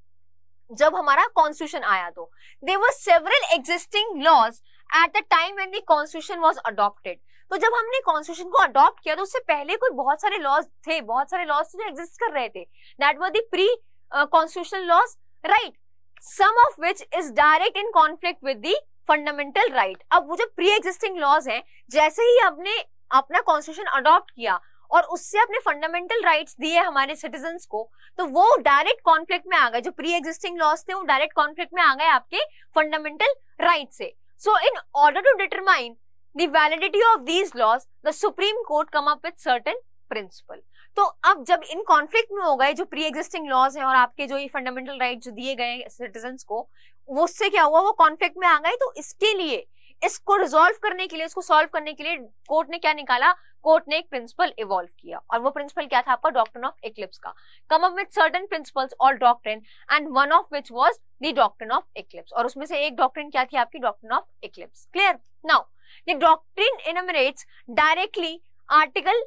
जब हमारा कॉन्स्टिट्यूशन आया. तो there were several existing laws at the time when the constitution was adopted. तो जब हमने कॉन्स्टिट्यूशन को अडॉप्ट किया तो उससे पहले कोई बहुत सारे लॉज थे जो एग्जिस्ट कर रहे थे. That were the pre constitutional laws, right, some of which is direct in conflict with the fundamental right. अब वो जो प्री एग्जिस्टिंग लॉज हैं, जैसे ही हमने अपना कॉन्स्टिट्यूशन अडॉप्ट किया और उससे अपने फंडामेंटल राइट्स दिए हमारे सिटीजन्स को, तो वो डायरेक्ट कॉन्फ्लिक्ट में आ गए. जो प्री एग्जिस्टिंग लॉज थे वो डायरेक्ट कॉन्फ्लिक्ट में आ गए आपके फंडामेंटल राइट से. So in order to determine the validity of these laws, the Supreme Court come up with certain principle. तो अब जब इन कॉन्फ्लिक्ट में हो गए जो प्री एग्जिस्टिंग लॉज हैं और आपके जो ये फंडामेंटल राइट जो दिए गए सिटीजन्स को, वो उससे क्या हुआ? वो कॉन्फ्लिक्ट में आ गए. तो इसके लिए, इसको रिजॉल्व करने के लिए, इसको सॉल्व करने के लिए कोर्ट ने क्या निकाला? कोर्ट ने एक प्रिंसिपल इवॉल्व किया और वो प्रिंसिपल क्या था? आपका डॉक्ट्रिन ऑफ इक्लिप्स का. Come up with certain principles और doctrine and one of which was the doctrine of eclipse. और उसमें से एक डॉक्ट्रिन क्या थी? आपकी doctrine of eclipse. Clear? Now the doctrine enumerates directly article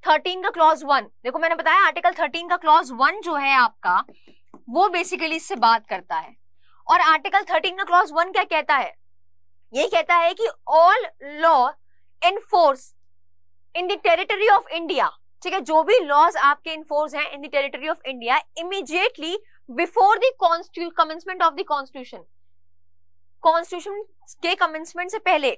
13 का clause 1. देखो मैंने बताया आर्टिकल 13 का clause 1 जो है आपका, वो बेसिकली इससे बात करता है. और आर्टिकल 13 का clause 1 क्या कहता है? ये कहता है कि all law in force in the territory of India, ठीक है, जो भी लॉज आपके इनफोर्स हैं in the territory of India, immediately before the commencement of the constitution, constitution के कमेंसमेंट से पहले,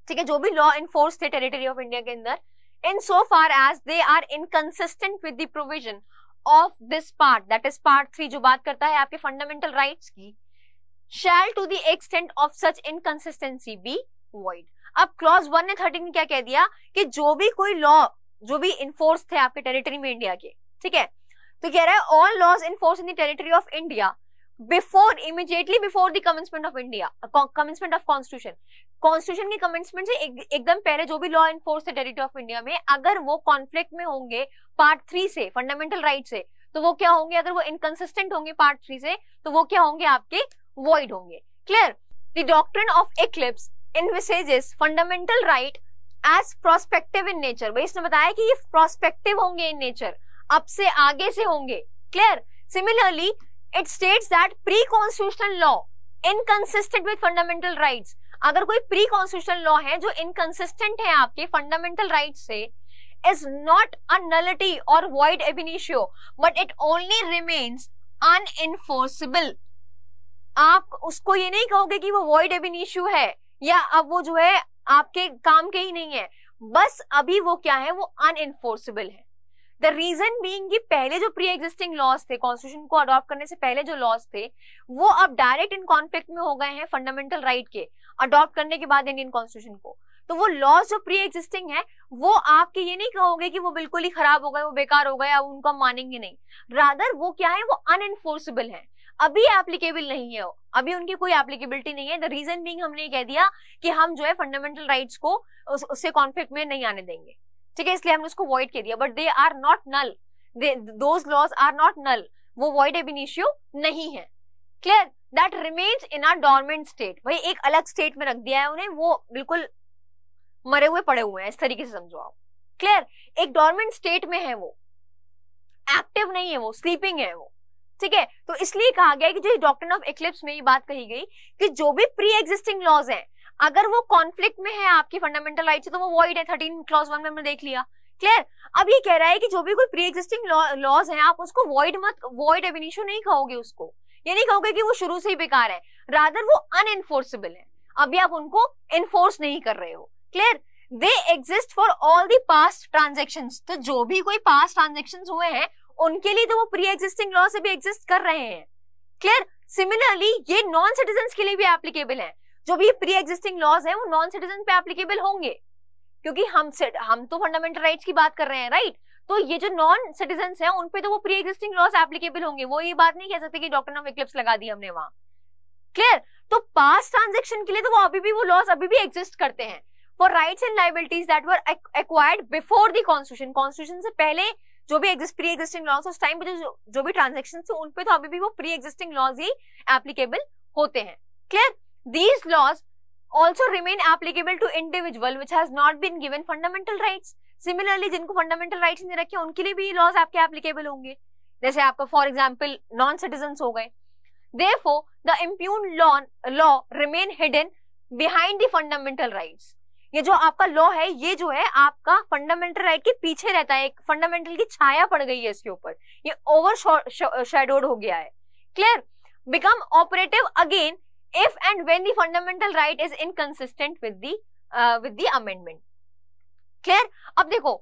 ठीक है, जो भी लॉ इनफोर्स थे टेरिटरी ऑफ इंडिया के अंदर, in so far as they are inconsistent with the provision of this part, that is part 3 जो बात करता है आपके फंडामेंटल राइट्स की, shall to the extent of such inconsistency be void. अब क्लॉज 1 ने 13 में क्या कह दिया कि जो भी कोई लॉ जो भी इनफोर्स थे आपके टेरिटरी में इंडिया के, ठीक है, तो कह रहा है all laws in force in the territory of India before, immediately before the commencement of India, commencement of constitution, constitution के कमेंसमेंट से एकदम पहले जो भी लॉ इनफोर्स थे टेरिटरी ऑफ इंडिया में, अगर वो कॉन्फ्लिक्ट में होंगे पार्ट 3 से, फंडामेंटल राइट से, तो वो क्या होंगे? अगर वो इनकंसिस्टेंट होंगे पार्ट 3 से, तो वो क्या होंगे? आपके वॉइड होंगे. Clear? The doctrine of eclipse envisages fundamental right as prospective in nature. भाई इसने बताया कि ये प्रोस्पेक्टिव होंगे इन नेचर, अब से आगे से होंगे. Clear? Similarly it states that pre constitutional law inconsistent with fundamental rights, अगर कोई प्री कॉन्स्टिट्यूशनल लॉ है जो इनकंसिस्टेंट है आपके फंडामेंटल राइट्स से, इज नॉट अ नलिटी और void ab initio but it only remains unenforceable. आप उसको ये नहीं कहोगे कि वो वॉइड एब इनिशियो है या अब वो जो है आपके काम के ही नहीं है, बस अभी वो क्या है? वो अनइनफोर्सेबल है. द रीजन बीइंग कि पहले जो प्री एग्जिस्टिंग लॉज थे, कॉन्स्टिट्यूशन को अडॉप्ट करने से पहले जो लॉज थे, वो अब डायरेक्ट इन कॉन्फ्लिक्ट में हो गए हैं फंडामेंटल राइट के अडॉप्ट करने के बाद इंडियन कॉन्स्टिट्यूशन को. तो वो लॉज जो प्री एग्जिस्टिंग है, वो आपके ये नहीं कहोगे कि वो बिल्कुल ही खराब हो गए, वो बेकार हो गए, अब उनको हम मानेंगे नहीं. रादर वो क्या है? वो अनइनफोर्सेबल है, अभी एप्लीकेबल नहीं है, अभी उनकी कोई एप्लीकेबिलिटी नहीं है. द रीजन बीइंग हमने ये कह दिया कि हम जो है फंडामेंटल राइट्स को उससे कॉन्फ्लिक्ट में नहीं आने देंगे, ठीक है, इसलिए हमने उसको वॉइड कह दिया. But they are not null, those laws are not null, वो वॉइड एब इनिशियो नहीं है. Clear? That remains in a dormant state. भाई एक अलग स्टेट में रख दिया है उन्हें, वो बिल्कुल मरे हुए पड़े हुए हैं, इस तरीके से समझो आप. क्लियर? एक डॉर्मेंट स्टेट में है, वो एक्टिव नहीं है, वो स्लीपिंग है वो. ठीक है, तो इसलिए कहा गया कि जो डॉक्ट्रिन ऑफ इक्लिप्स में ये बात कही गई कि जो भी प्री एग्जिस्टिंग लॉज हैं, अगर वो कॉन्फ्लिक्ट में है आपकी फंडामेंटल राइट से, तो वो वॉइड है. 13 क्लॉज 1 में हमने देख लिया. क्लियर? अब ये कह रहा है कि जो भी कोई प्री एग्जिस्टिंग लॉज हैं, आप उसको वॉइड एब इनिशियो नहीं कहोगे, उसको ये नहीं कहोगे कि वो शुरू से ही बेकार है, रादर वो अनएनफोर्सेबल है, अभी आप उनको एनफोर्स नहीं कर रहे हो. Clear? They exist for all the past transactions. तो जो भी कोई पास्ट ट्रांजेक्शंस हुए हैं उनके लिए तो वो प्री एग्जिस्टिंग लॉ से भी एग्जिस्ट कर रहे हैं। क्लियर? सिमिलरली ये नॉन सिटीजन के लिए भी एप्लीकेबल है। जो भी प्री एग्जिस्टिंग लॉज है वो नॉन सिटीजन पे एप्लीकेबल होंगे, क्योंकि हम तो फंडामेंटल राइट्स की बात कर रहे हैं, राइट? तो ये जो नॉन सिटीजन है उन पे तो वो प्री एग्जिस्टिंग लॉज एप्लीकेबल होंगे। वो ये बात नहीं कह सकते कि डॉक्ट्रिन ऑफ इक्लिप्स लगा दी हमने वहां। क्लियर? तो पास्ट ट्रांजेक्शन के लिए तो वो अभी भी वो लॉज अभी भी एग्जिस्ट करते हैं। For rights and liabilities that were acquired before the constitution, constitution से पहले जो भी प्री एग्जिस्टिंग लॉज उस टाइम पे जो भी ट्रांजेक्शन थे उन पे तो अभी भी वो प्री एग्जिस्टिंग लॉज ही एप्लीकेबल होते हैं। Clear? These laws also remain applicable to individual which has not been given fundamental rights. Similarly, जिनको fundamental rights नहीं रखे उनके लिए भी laws आपके applicable होंगे, जैसे आपका for example non citizens हो गए। Therefore, the impugned law remain hidden behind the fundamental rights. ये जो आपका law है ये जो है आपका fundamental right के पीछे रहता है, एक fundamental की छाया पड़ गई है इसके ऊपर, ये overshadowed हो गया है। Clear? Become operative again if and when the fundamental right is inconsistent with the amendment. Clear? अब देखो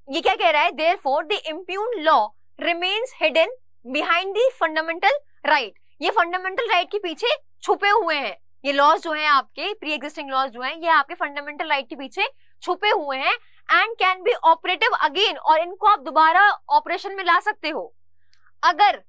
ये क्या कह रहा है, therefore the impugned law remains hidden behind the fundamental right. ये fundamental right के पीछे छुपे हुए हैं, ये laws जो हैं आपके प्री एग्जिस्टिंग laws जो हैं ये आपके fundamental right के पीछे छुपे हुए हैं and can be operative again, और इनको आप दोबारा ऑपरेशन में ला सकते हो अगर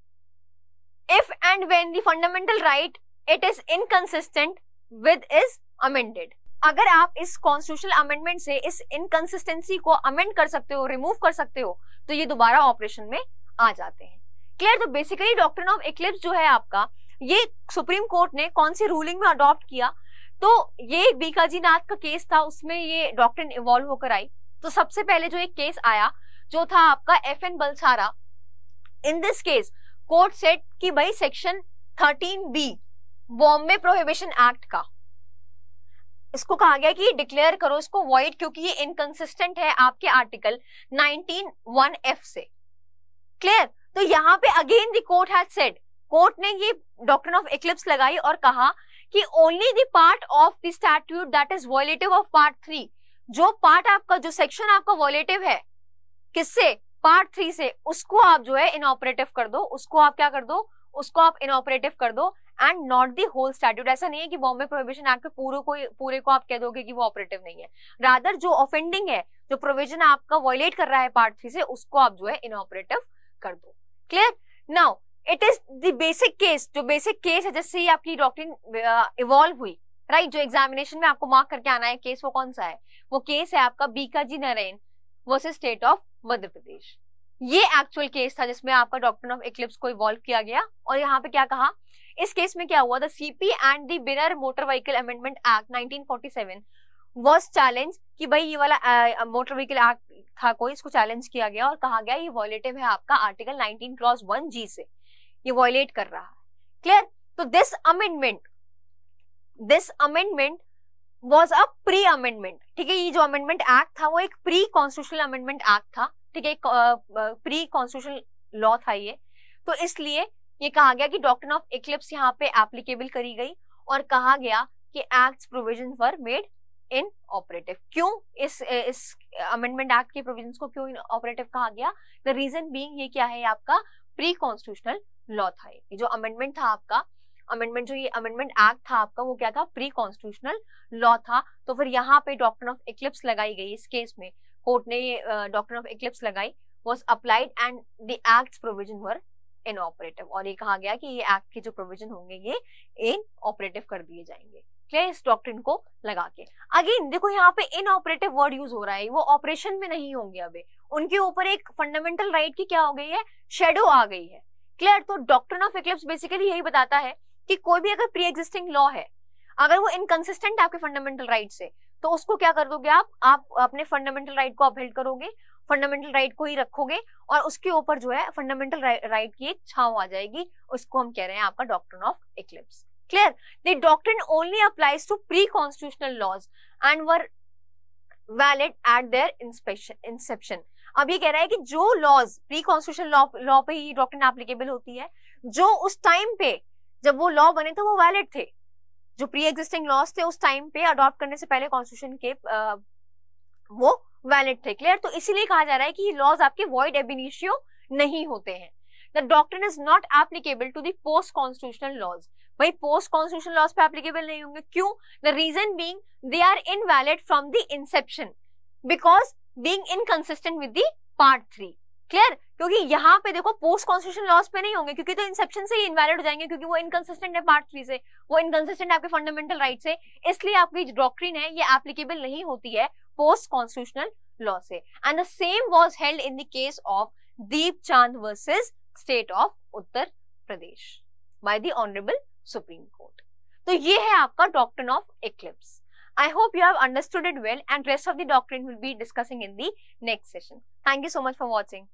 if and when the fundamental right it is inconsistent with is amended. अगर आप इस कॉन्स्टिट्यूशनल अमेंडमेंट से इस इनकंसिस्टेंसी को अमेंड कर सकते हो, रिमूव कर सकते हो, तो ये दोबारा ऑपरेशन में आ जाते हैं। क्लियर? तो बेसिकली डॉक्ट्रिन ऑफ इक्लिप्स जो है आपका, ये सुप्रीम कोर्ट ने कौन सी रूलिंग में अडॉप्ट किया, तो ये बीकाजी नाथ का केस था, उसमें ये डॉक्ट्रिन इवॉल्व होकर आई। तो सबसे पहले जो एक केस आया जो था आपका FN Balsara. In this case court said कि भाई section 13B Bombay prohibition act का, इसको कहा गया कि डिक्लेयर करो इसको वॉइड, क्योंकि ये इनकंसिस्टेंट है आपके आर्टिकल 19(1)(f) से। क्लियर? तो यहाँ पे again the court had said, court ने ये डॉक्ट्रिन ऑफ इक्लिप्स लगाई और कहा कि only the part of the statute that is violative of part 3, जो पार्ट आपका जो सेक्शन आपका वॉयलेटिव है किससे, पार्ट 3 से, उसको आप जो है इनऑपरेटिव कर दो, उसको आप क्या कर दो, उसको आप इनऑपरेटिव कर दो and not the whole statute. ऐसा नहीं है कि बॉम्बे प्रोहिबिशन एक्ट के पूरे को आप कह दोगे कि वो ऑपरेटिव नहीं है, रादर जो ऑफेंडिंग है, जो प्रोविजन आपका वॉयलेट कर रहा है पार्ट 3 से, उसको आप जो है इनऑपरेटिव कर दो। Clear? Now it is the basic case, जो बेसिक केस है जिससे ही आपकी डॉक्ट्रिन इवॉल्व हुई, राइट? जो एग्जामिनेशन में आपको मार्क करके आना है केस, वो कौन सा है? वो केस है आपका Bhikaji Narayan versus state of Madhya Pradesh. ये एक्चुअल केस था जिसमें आपका डॉक्ट्रिन ऑफ इक्लिप्स को इवॉल्व किया गया। और यहाँ पे क्या कहा, इस केस में क्या हुआ, the CP and the winner motor vehicle amendment act 1947 was challenge, कि भाई ये वाला मोटर व्हीकल एक्ट था कोई, इसको चैलेंज किया गया और कहा गया ये वॉयलेटिव है आपका आर्टिकल 19 क्लॉज 1G से, ये वॉयलेट कर रहा है। क्लियर? तो this amendment was a pre amendment. ठीक है, ये जो अमेंडमेंट एक्ट था वो एक प्री कॉन्स्टिट्यूशनल अमेंडमेंट एक्ट था। ठीक है, प्री कॉन्स्टिट्यूशनल लॉ था ये, तो इसलिए ये कहा गया कि डॉक्ट्रिन ऑफ इक्लिप्स यहाँ पे एप्लीकेबल करी गई और कहा गया कि acts provisions were made in operative. क्यों इस अमेंडमेंट एक्ट के प्रोविजंस को क्यों इन ऑपरेटिव कहा गया? द रीजन बीइंग ये क्या है, आपका प्री कॉन्स्टिट्यूशनल लॉ था। ये जो अमेंडमेंट था आपका, ये अमेंडमेंट एक्ट था आपका, वो क्या था, प्री कॉन्स्टिट्यूशनल लॉ था। तो फिर यहाँ पे डॉक्ट्रिन ऑफ इक्लिप्स लगाई गई। इस केस में कोर्ट ने ये डॉक्ट्रिन ऑफ इक्लिप्स लगाई, was applied and the acts provision were in operative, और ये कहा गया कि ये एक्ट के जो प्रोविजन होंगे ये इन ऑपरेटिव कर दिए जाएंगे। क्लियर? इस डॉक्ट्रिन को लगा के अगेन देखो यहाँ पे इन ऑपरेटिव वर्ड यूज हो रहा है, वो ऑपरेशन में नहीं होंगे अभी, उनके ऊपर एक फंडामेंटल राइट की क्या हो गई है, शेडो आ गई है। क्लियर? तो डॉक्ट्रिन ऑफ इक्लिप्स बेसिकली यही बताता है कि कोई भी अगर प्री एग्जिस्टिंग लॉ है, अगर वो इनकंसिस्टेंट आपके फंडामेंटल राइट से, तो उसको क्या कर दोगे आप अपने फंडामेंटल राइट को अपहोल्ड करोगे, फंडामेंटल राइट को ही रखोगे और उसके ऊपर जो है फंडामेंटल राइट की एक छांव आ जाएगी। उसको हम कह रहे हैं आपका doctrine of eclipse. Clear? The doctrine only applies to pre constitutional laws and were valid at their inception. अब ये कह रहा है कि जो लॉज प्री कॉन्स्टिट्यूशनल लॉ पे ही डॉक्ट्रिन एप्लीकेबल होती है, जो उस टाइम पे जब वो लॉ बने थे वो वैलिड थे, जो प्री एग्जिस्टिंग लॉज थे उस टाइम पे अडॉप्ट करने से पहले कॉन्स्टिट्यूशन के वो वैलिड थे। क्लियर? तो इसीलिए कहा जा रहा है कि ये लॉज आपके वॉइड एब इनिशियो नहीं होते हैं। The doctrine is not applicable to the post constitutional laws. भाई पोस्ट कॉन्स्टिट्यूशनल लॉज पे एप्लीकेबल नहीं होंगे, क्यों? The reason being they are invalid from the inception because being inconsistent with the part 3। Clear? क्योंकि यहाँ पे देखो पोस्ट कॉन्स्टिट्यूशनल लॉज पे नहीं होंगे, क्योंकि तो इंसेप्शन से ही इनवैलिड हो जाएंगे, क्योंकि वो इनकंसिस्टेंट है पार्ट 3 से, वो इनकंसिस्टेंट है आपके फंडामेंटल राइट से, इसलिए आपकी डॉक्ट्रिन है ये एप्लीकेबल नहीं होती है पोस्ट कॉन्स्टिट्यूशनल लॉ से। And the same was held in the case of Deepchand versus state of Uttar Pradesh by the honourable supreme court. तो ये है आपका doctrine of eclipse. I hope you have understood it well, and rest of the doctrine will be discussing in the next session. Thank you so much for watching.